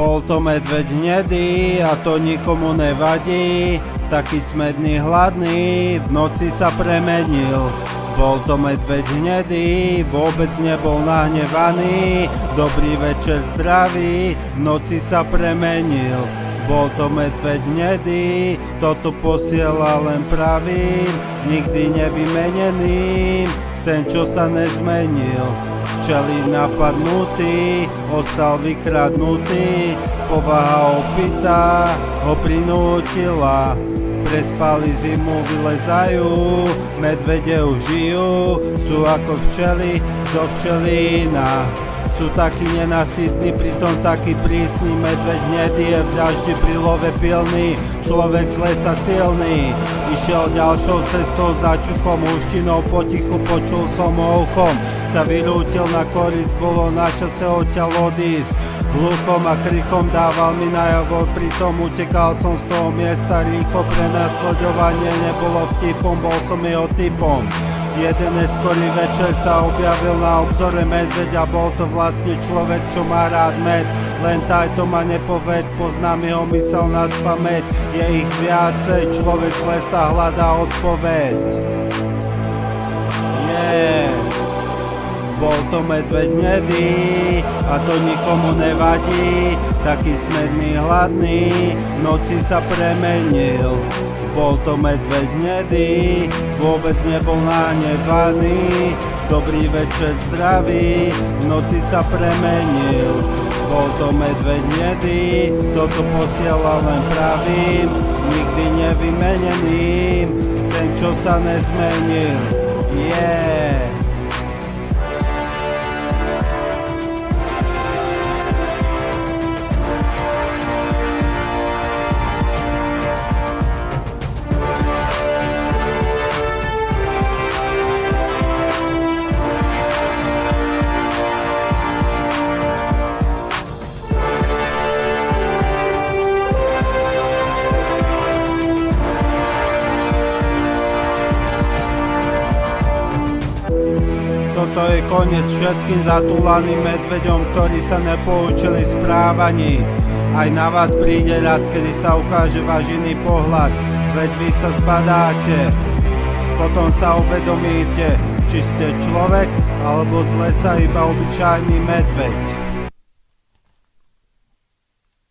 Bol to medveď hnedý a to nikomu nevadí, taký smedný hladný, v noci sa premenil. Bol to medveď hnedý, vôbec nebol nahnevaný, dobrý večer zdravý, v noci sa premenil. Bol to medveď hnedý, toto posiela len pravým, nikdy nevymeneným, ten čo sa nezmenil. Včelí napadnutý, ostal vykradnutý, povaha opitá ho prinútila. Prespali zimu, vylezajú, medvede už žijú, sú ako včely zo včelína. Sú takí nenasytní, pritom taký prísny, medveď hnedý je v daždi pri love pilný, človek z lesa silný. Išiel ďalšou cestou za čuchom, úštinou potichu počul som ho uchom, sa vyrútil na korisť, bolo na čase odtiaľ odísť. Hlukom a krikom dával mi najavo, pritom utekal som z toho miesta rýchlo, prenasledovanie nebolo vtipom, bol som jeho typom. Jeden neskorý večer sa objavil na obzore medveď a bol to vlastne človek, čo má rád med. Len tajto ma nepoveď, poznám jeho mysel na spamäť, je ich viacej, človek z lesa hľadá odpoveď. Bol to medveď hnedý a to nikomu nevadí, taký smedný hladný, v noci sa premenil. Bol to medveď hnedý, vôbec nebol nahnevaný, dobrý večer zdravý, v noci sa premenil. Bol to medveď hnedý, toto posielal len pravým, nikdy nevymeneným, ten čo sa nezmenil. Toto je koniec všetkým zatúlaným medveďom, ktorí sa nepoučili správaní. Aj na vás príde rád, kedy sa ukáže váš iný pohľad, veď vy sa zbadáte. Potom sa uvedomíte, či ste človek, alebo z lesa iba obyčajný medveď.